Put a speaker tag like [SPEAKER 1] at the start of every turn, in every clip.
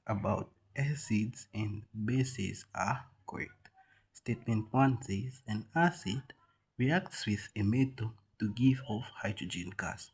[SPEAKER 1] about acids and bases are correct. Statement 1 says an acid reacts with a metal to give off hydrogen gas.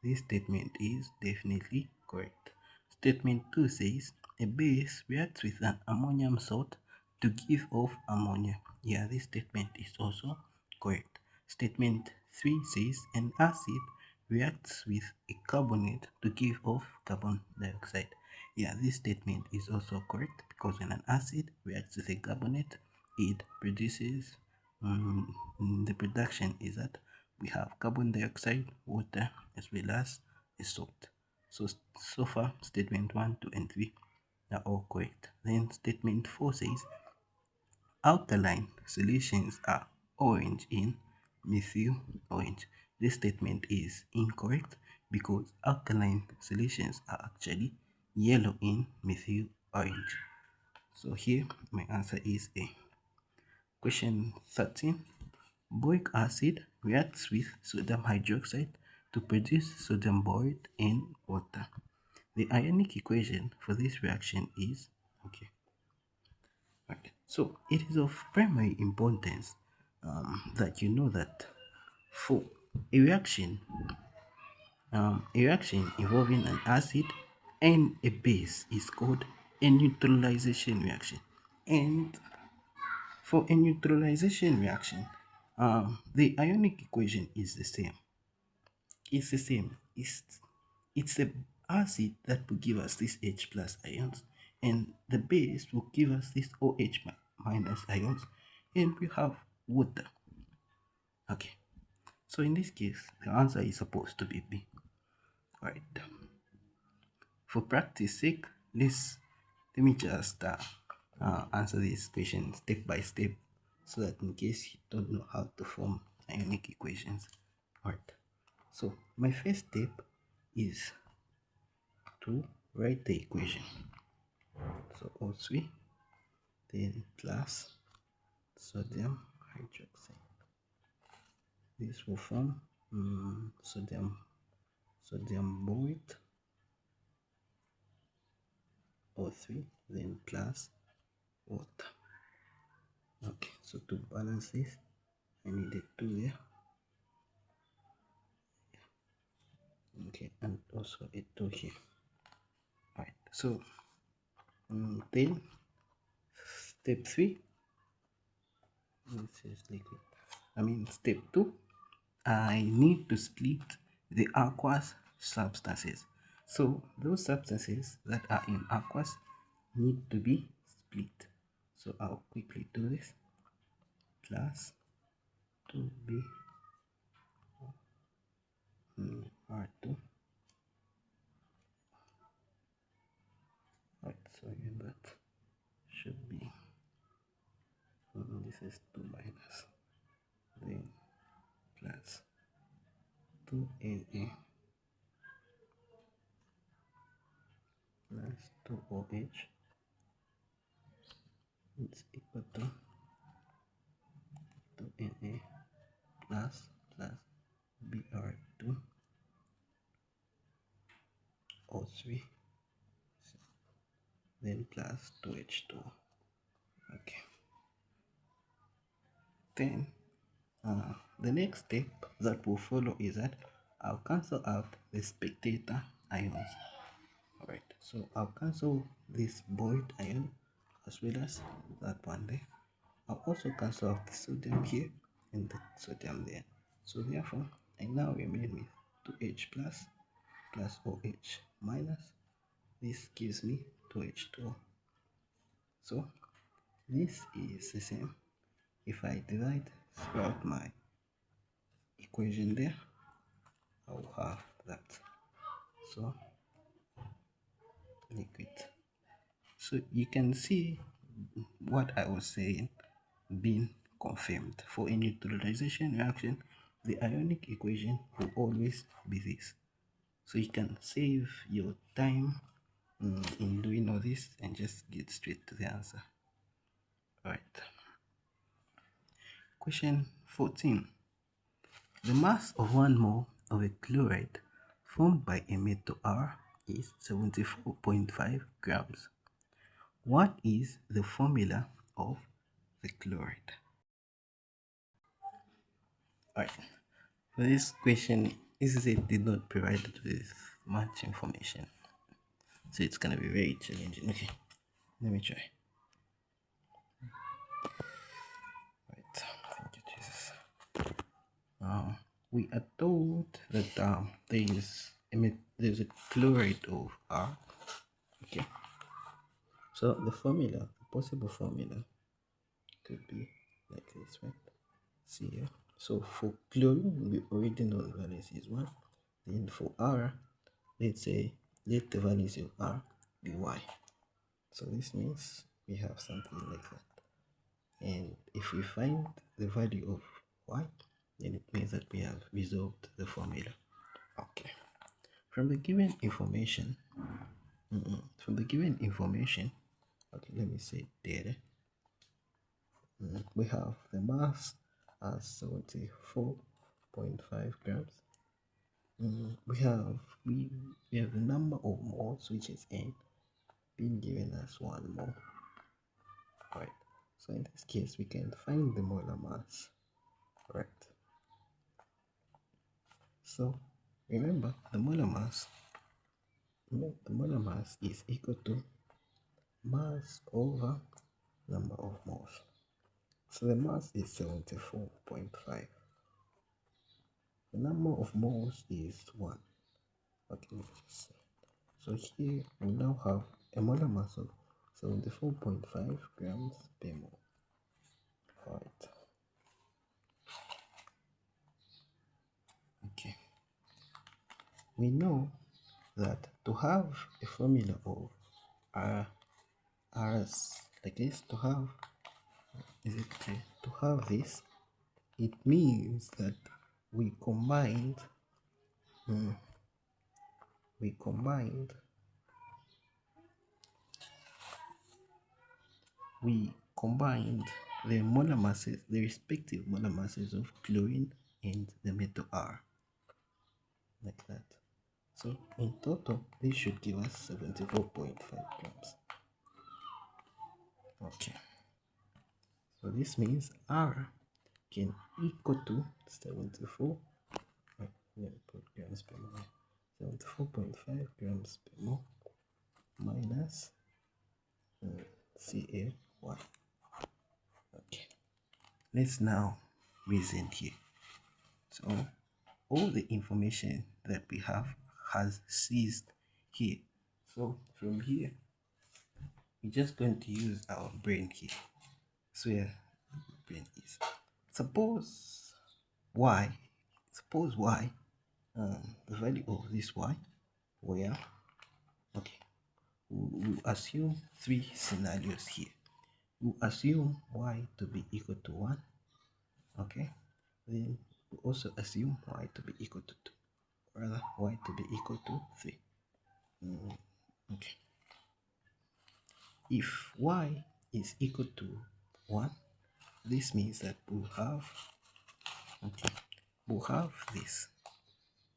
[SPEAKER 1] This statement is definitely correct. Statement 2 says a base reacts with an ammonium salt to give off ammonia. Yeah, this statement is also correct. Statement 3 says an acid reacts with a carbonate to give off carbon dioxide. Yeah, this statement is also correct because when an acid reacts with a carbonate, it produces, the production is that we have carbon dioxide, water, as well as a salt. So far, statement 1, 2, and 3 are all correct. Then statement 4 says alkaline solutions are orange in methyl orange. This statement is incorrect because alkaline solutions are actually yellow in methyl orange. So here my answer is A. Question 13. Boric acid reacts with sodium hydroxide to produce sodium borate in water. The ionic equation for this reaction is okay. Right. So it is of primary importance that you know that for a reaction involving an acid and a base is called a neutralization reaction. And for a neutralization reaction, the ionic equation is the same. It's the same. It's the acid that will give us this H plus ions, and the base will give us this OH minus ions, and we have water. Okay, so in this case, the answer is supposed to be B. Right. For practice sake, let me just answer this question step by step, so that in case you don't know how to form ionic equations. Right. So my first step is to write the equation. So O3 then plus sodium hydroxide. This will form sodium borate O3 then plus water. Okay, so to balance this, I need a 2 there. Okay, and also a 2 here. Alright, so then step 3, this is liquid. Step 2, I need to split the aqueous substances. So those substances that are in aqueous need to be split. So I'll quickly do this. Plus 2b R2. Right, so yeah, that should be, this is 2 minus, then plus 2Na plus 2OH is equal to 2Na plus Br2 O3 then plus 2H2. Okay. Then the next step that will follow is that I'll cancel out the spectator ions. Alright, so I'll cancel this void ion as well as that one there. I'll also cancel out the sodium here and the sodium there. So therefore, I now remain with 2H plus OH minus. This gives me 2H2O. So this is the same. If I divide throughout my equation there, I will have that. So liquid. So you can see what I was saying being confirmed. For a neutralization reaction, the ionic equation will always be this. So you can save your time in doing all this and just get straight to the answer. Alright. Question 14. The mass of 1 mole of a chloride formed by a metal R is 74.5 grams. What is the formula of the chloride? Alright, for this question, ECC did not provide it with much information, so it's gonna be very challenging. Okay, let me try. Right, thank you, Jesus. We are told that there's a chloride of R. Okay, so the possible formula could be like this, right? See here. So for chlorine, we already know the values is 1. Then for R, let's say let the values of R be Y. So this means we have something like that. And if we find the value of Y, then it means that we have resolved the formula. Okay. From the given information, okay, let me say data. We have the mass as 74.5 grams. We have the number of moles, which is n, being given as 1 mole. Right. So in this case, we can find the molar mass. Right. So remember, the molar mass is equal to mass over number of moles. So the mass is 74.5. The number of moles is 1. Okay, so here we now have a molar mass of 74.5 grams per mole. Right. Okay. We know that to have a formula of R's like this, to have this, it means that we combined the molar masses, the respective molar masses of chlorine and the metal R, like that. So in total, this should give us 74.5 grams. Okay. So this means R can equal to 74. Let me put grams per mole. 74.5 grams per mole minus CaY. Okay. Let's now reason here. So all the information that we have has ceased here. So from here, we're just going to use our brain here. So yeah, brain is. Suppose y, the value of this y, where, okay, we'll assume 3 scenarios here. We'll assume y to be equal to 1, okay, then we'll also assume y to be equal to 2, rather y to be equal to 3. Okay, if y is equal to 1, this means that we'll have this.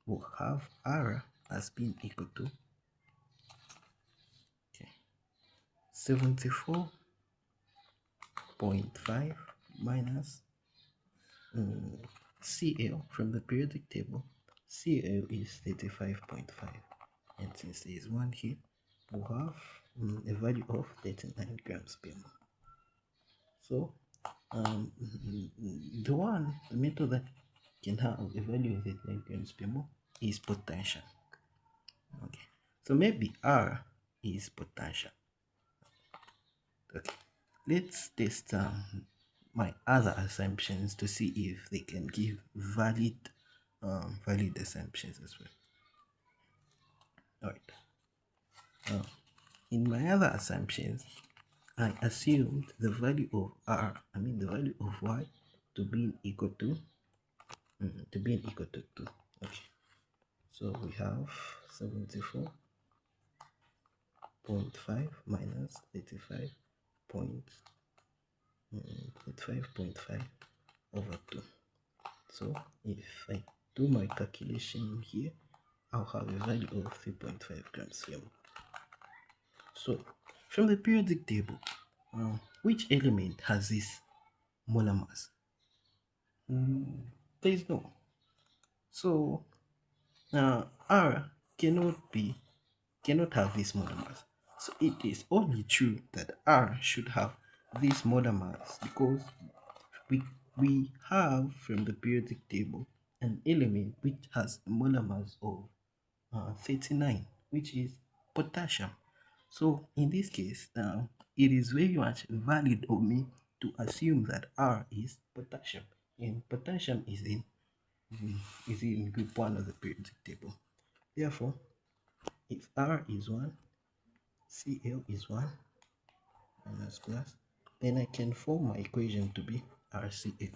[SPEAKER 1] We'll have R as being equal to 74.5 minus Cl from the periodic table. Cl is 35.5, and since there is 1 here, we'll have a value of 39 grams per mole. So the metal that can have a value of 39 grams per mole is potassium. Okay, so maybe R is potassium. Okay, let's test my other assumptions to see if they can give valid assumptions as well. All right. In my other assumptions, I assumed the value of the value of y to be equal to 2. Okay, so we have 74.5 minus 35.5 over 2. So if I do my calculation here, I'll have a value of 3.5 grams per mole. So From the periodic table, which element has this molar mass? There is no. So R cannot have this molar mass. So it is only true that R should have this molar mass because we we have from the periodic table an element which has a molar mass of 39, which is potassium. So in this case, now it is very much valid of me to assume that R is potassium, and potassium is in group 1 of the periodic table. Therefore, if R is 1, Cl is 1 minus plus, then I can form my equation to be RCl.